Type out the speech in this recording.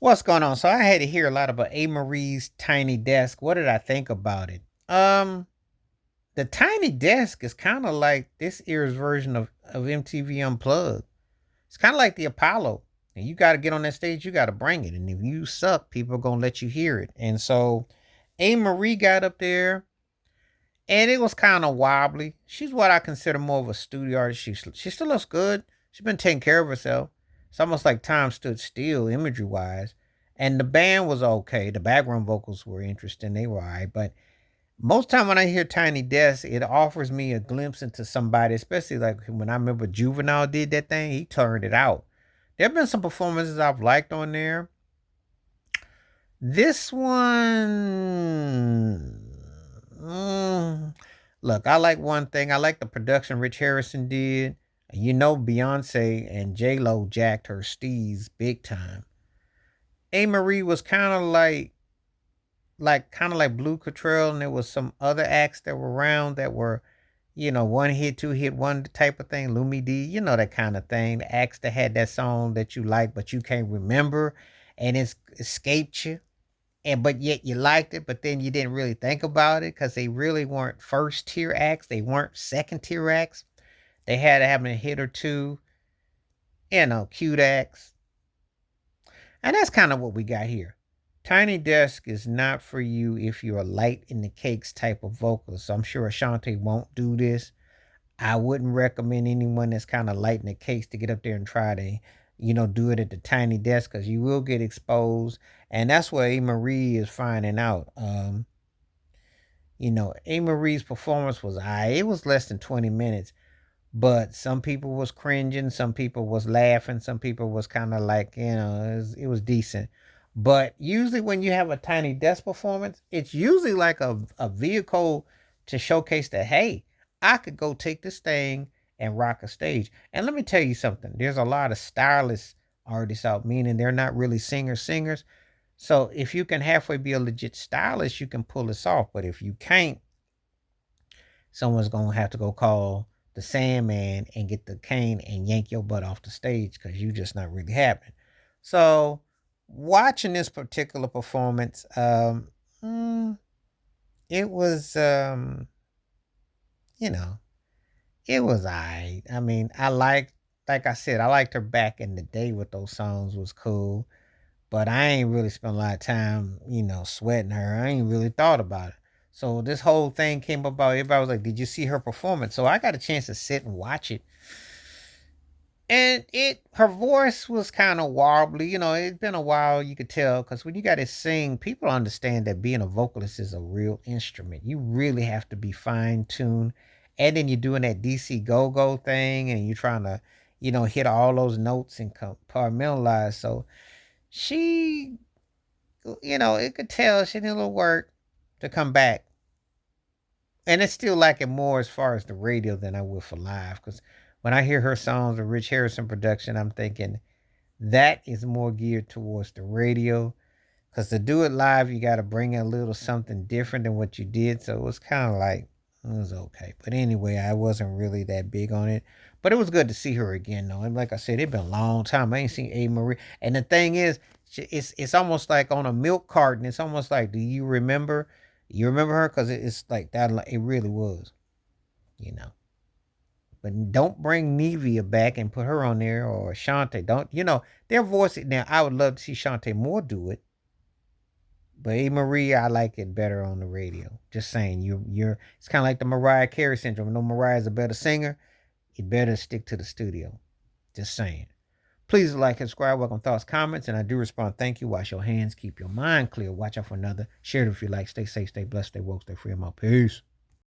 What's going on? So I had to hear a lot about Ameres Tiny Desk. What did I think about it? The Tiny Desk is kind of like this year's version of MTV Unplugged. It's kind of like the Apollo. And you got to get on that stage, you got to bring it. And if you suck, people are going to let you hear it. And so A. Marie got up there and it was kind of wobbly. She's what I consider more of a studio artist. She still looks good. She's been taking care of herself. It's almost like time stood still, imagery wise. And the band was okay. The background vocals were interesting. They were alright. But most time when I hear Tiny Desk, it offers me a glimpse into somebody, especially like when I remember Juvenile did that thing. He turned it out. There have been some performances I've liked on there. This one, look, I like one thing. I like the production Rich Harrison did. You know, Beyonce and J Lo jacked her steez big time. A. Marie was kind of like Blue Cottrell, and there was some other acts that were around that were, one hit, two hit, one type of thing. Lumi D, that kind of thing. The acts that had that song that you like, but you can't remember, and it's escaped you and but yet you liked it, but then you didn't really think about it because they really weren't first tier acts. They weren't second tier acts. They had to have a hit or two, cute acts. And that's kind of what we got here. Tiny Desk is not for you if you're a light in the cakes type of vocalist. So I'm sure Ashanti won't do this. I wouldn't recommend anyone that's kind of light in the cakes to get up there and try to, do it at the Tiny Desk because you will get exposed. And that's what A. Marie is finding out. A. Marie's performance was it was less than 20 minutes, but some people was cringing, some people was laughing, some people was kind of like, it was decent. But usually when you have a Tiny Desk performance, it's usually like a vehicle to showcase that, hey, I could go take this thing and rock a stage. And let me tell you something. There's a lot of stylist artists out, meaning they're not really singers. So if you can halfway be a legit stylist, you can pull this off. But if you can't, someone's gonna have to go call the Sandman and get the cane and yank your butt off the stage because you just not really happening. So watching this particular performance, mm, it was you know, it was alright. I mean, like I said, I liked her back in the day with those songs was cool. But I ain't really spent a lot of time, sweating her. I ain't really thought about it. So this whole thing came about. Everybody was like, "Did you see her performance?" So I got a chance to sit and watch it, and her voice was kind of warbly. It's been a while. You could tell because when you got to sing, people understand that being a vocalist is a real instrument. You really have to be fine tuned, and then you're doing that DC go go thing, and you're trying to, hit all those notes and compartmentalize. So she it could tell she did a little work to come back. And it's still lacking more as far as the radio than I would for live. Because when I hear her songs with Rich Harrison production, I'm thinking that is more geared towards the radio. Because to do it live, you got to bring a little something different than what you did. So it was kind of like, it was okay. But anyway, I wasn't really that big on it. But it was good to see her again, though. And like I said, it's been a long time. I ain't seen A. Marie. And the thing is, it's almost like on a milk carton. It's almost like, do you remember? You remember her? Because it's like that. It really was, you know. But don't bring Nevia back and put her on there or Shante. Don't, their voice. Now, I would love to see Shante Moore do it. But A. Marie, I like it better on the radio. Just saying, you're. It's kind of like the Mariah Carey syndrome. No, Mariah's a better singer. You better stick to the studio. Just saying. Please like, subscribe, welcome thoughts, comments, and I do respond. Thank you. Wash your hands, keep your mind clear. Watch out for another. Share it if you like. Stay safe, stay blessed, stay woke, stay free. I'm out. Peace.